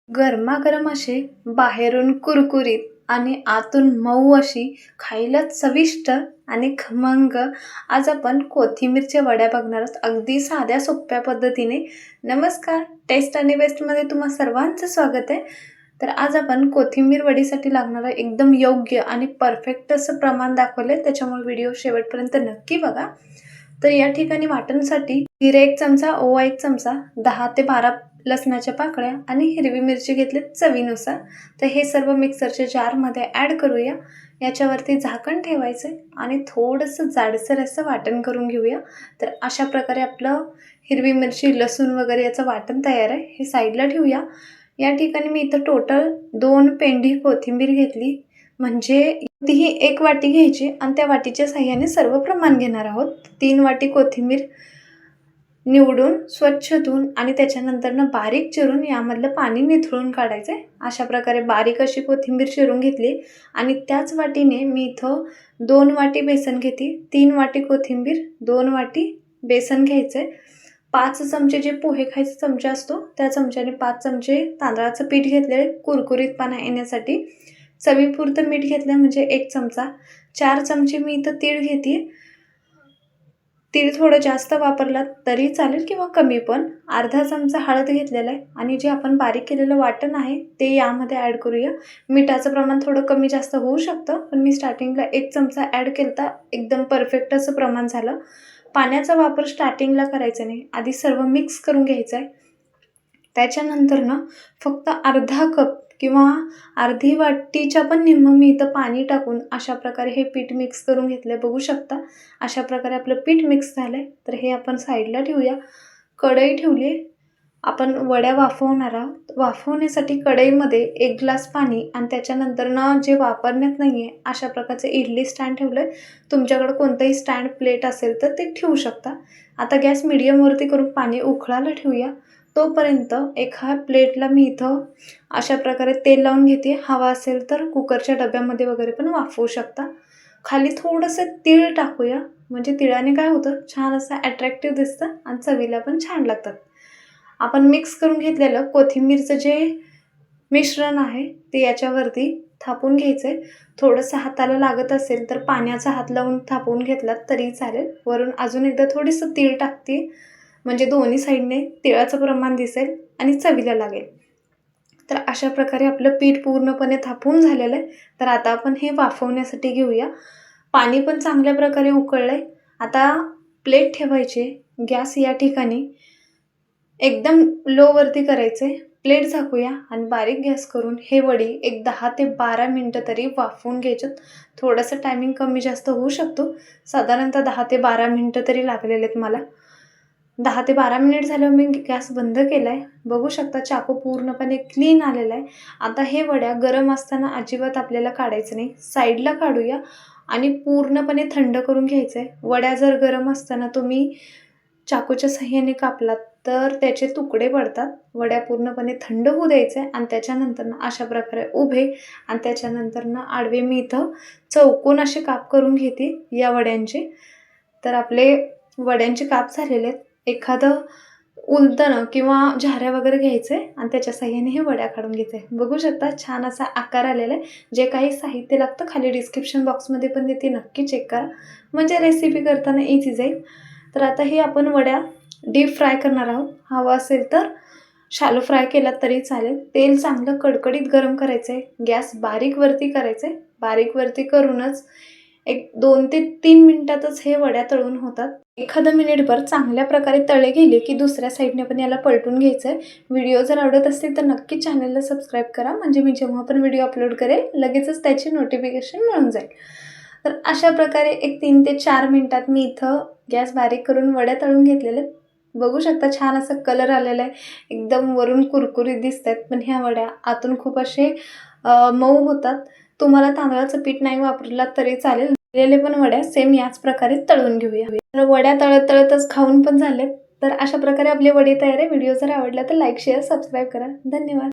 गरमागरम असे बाहेरून कुरकुरीत आणि आतून मऊ अशी खायला चविष्ट आणि खमंग आज आपण कोथिंबीरच्या वड्या बघणार आहोत, अगदी साध्या सोप्या पद्धतीने. नमस्कार, टेस्ट आणि बेस्टमध्ये तुम्हा सर्वांचं स्वागत आहे. तर आज आपण कोथिंबीर वडीसाठी लागणारं एकदम योग्य आणि परफेक्ट असं प्रमाण दाखवले, त्याच्यामुळे व्हिडिओ शेवटपर्यंत नक्की बघा. तर या ठिकाणी वाटणसाठी जिरे 1 चमचा, ओवा 1 चमचा, 10 ते 12 लसणाच्या पाकळ्या आणि हिरवी मिरची घेतली चवीनुसार. तर हे सर्व मिक्सरच्या जारमध्ये ॲड करूया. याच्यावरती झाकण ठेवायचं आणि थोडंसं जाडसर असं वाटण करून घेऊया. तर अशा प्रकारे आपलं हिरवी मिरची, लसूण वगैरे याचं वाटण तयार आहे. हे साईडला ठेवूया. या ठिकाणी मी इथं टोटल 2 पेंडी कोथिंबीर घेतली, म्हणजे तीही 1 वाटी घ्यायची आणि त्या वाटीच्या साहाय्याने सर्व प्रमाण घेणार आहोत. 3 वाटी कोथिंबीर निवडून स्वच्छ धुवून आणि त्याच्यानंतरनं बारीक चिरून यामधलं पाणी निथळून काढायचं आहे. अशा प्रकारे बारीक अशी कोथिंबीर चिरून घेतली आणि त्याच वाटीने मी इथं 2 वाटी बेसन घेते. 3 वाटी कोथिंबीर, 2 वाटी बेसन घ्यायचं आहे. 5 चमचे जे पोहे खायचा चमचा असतो त्या चमच्याने 5 चमचे तांदळाचं पीठ घेतले कुरकुरीतपणा येण्यासाठी. चवीपुरतं मीठ घेतलं म्हणजे 1 चमचा. 4 चमचे मी इथं तीळ घेते. तीळ थोडं जास्त वापरला तरी चालेल किंवा कमी पण. अर्धा चमचा हळद घेतलेला आहे आणि जे आपण बारीक केलेलं वाटण आहे ते यामध्ये ॲड करूया. मिठाचं प्रमाण थोडं कमी जास्त होऊ शकतं, पण मी स्टार्टिंगला 1 चमचा ॲड केला, एकदम परफेक्ट असं प्रमाण झालं. पाण्याचा वापर स्टार्टिंगला करायचा नाही, आधी सर्व मिक्स करून घ्यायचं आहे. त्याच्यानंतर फक्त अर्धा कप किंवा अर्धी वाटीच्या पण निम्म मी इथं पाणी टाकून अशा प्रकारे हे पीठ मिक्स करून घेतलं. बघू शकता अशा प्रकारे आपलं पीठ मिक्स झालं आहे. तर हे आपण साईडला ठेवूया. कढई ठेवली, आपण वड्या वाफवणार आहोत. वाफवण्यासाठी कढईमध्ये 1 ग्लास पाणी आणि त्याच्यानंतर जे वापरण्यात नाही आहे अशा प्रकारचे इडली स्टँड ठेवलं आहे. तुमच्याकडं कोणतंही स्टँड प्लेट असेल तर ते ठेवू शकता. आता गॅस मीडियमवरती करून पाणी उकळायला ठेवूया. तोपर्यंत एका प्लेटला मी इथं अशा प्रकारे तेल लावून घेते. हवा असेल तर कुकरच्या डब्यामध्ये वगैरे पण वाफवू शकता. खाली थोडंसं तीळ टाकूया, म्हणजे तिळाने काय होतं, छान असं अट्रॅक्टिव्ह दिसतं आणि चवीला पण छान लागतात. आपण मिक्स करून घेतलेलं कोथिंबीरचं जे मिश्रण आहे ते याच्यावरती थापून घ्यायचं आहे. थोडंसं हाताला लागत असेल तर पाण्याचा हात लावून थापून घेतलात तरी चालेल. वरून अजून एकदा थोडंसं तीळ टाकते, म्हणजे दोन्ही साईडने तिळाचं प्रमाण दिसेल आणि चवीला लागेल. तर अशा प्रकारे आपलं पीठ पूर्णपणे थापून झालेलं आहे. तर आता आपण हे वाफवण्यासाठी घेऊया. पाणी पण चांगल्या प्रकारे उकळलं आहे. आता प्लेट ठेवायची, गॅस या ठिकाणी एकदम लोवरती करायचं आहे. प्लेट झाकूया आणि बारीक गॅस करून हे वडी एक 10 ते 12 मिनटं तरी वाफवून घ्यायच्यात. थोडंसं टायमिंग कमी जास्त होऊ शकतो, साधारणतः 10 ते 12 मिनटं तरी लागलेले आहेत मला. 10 ते 12 मिनिट झाल्यावर मी गॅस बंद केला आहे. बघू शकता चाकू पूर्णपणे क्लीन आलेला आहे. आता हे वड्या गरम असताना अजिबात आपल्याला काढायचं नाही, साईडला काढूया आणि पूर्णपणे थंड करून घ्यायचं आहे. वड्या जर गरम असताना तुम्ही चाकूच्या साहाय्याने कापलात तर त्याचे तुकडे पडतात. वड्या पूर्णपणे थंड होऊ द्यायचे आणि त्याच्यानंतर अशा प्रकारे उभे आणि त्याच्यानंतर आडवे मी इथं चौकोन असे काप करून घेते या वड्यांचे. तर आपले वड्यांचे काप झालेले आहेत. एखादं उलटणं किंवा झाऱ्या वगैरे घ्यायचं आहे आणि त्याच्या साहाय्याने हे वड्या काढून घ्यायचे. बघू शकता छान असा आकार आलेला आहे. जे काही साहित्य लागतं खाली डिस्क्रिप्शन बॉक्समध्ये पण देते, नक्की चेक करा, म्हणजे रेसिपी करताना इझी जाईल. तर आता हे आपण वड्या डीप फ्राय करणार आहोत. हवा असेल तर शॅलो फ्राय केला तरी चालेल. तेल चांगलं कडकडीत गरम करायचं आहे. गॅस बारीकवरती करायचं आहे. बारीकवरती करूनच एक 2 ते 3 मिनिटातच हे वड्या तळून होतात. एखादं मिनिटभर चांगल्या प्रकारे तळे गेले की दुसऱ्या साईडने पण याला पलटून घ्यायचं आहे. व्हिडिओ जर आवडत असतील तर नक्की चॅनलला सबस्क्राईब करा, म्हणजे मी जेव्हा पण व्हिडिओ अपलोड करेल लगेचच त्याची नोटिफिकेशन मिळून जाईल. तर अशा प्रकारे एक 3 ते 4 मिनिटात मी इथं गॅस बारीक करून वड्या तळून घेतलेल्या. बघू शकता छान असा कलर आलेला आहे, एकदम वरून कुरकुरीत दिसत आहेत, पण ह्या वड्या आतून खूप असे मऊ होतात. तुम्हाला तांदळाचं पीठ नाही वापरला तरी चालेल. दिलेले पण वड्या सेम याच प्रकारे तळून घेऊया. तर वड्या तळत तळतच खाऊन पण झाले. तर अशा प्रकारे आपली वडी तयार आहे. व्हिडिओ जर आवडला तर लाईक, शेअर, सबस्क्राईब करा. धन्यवाद.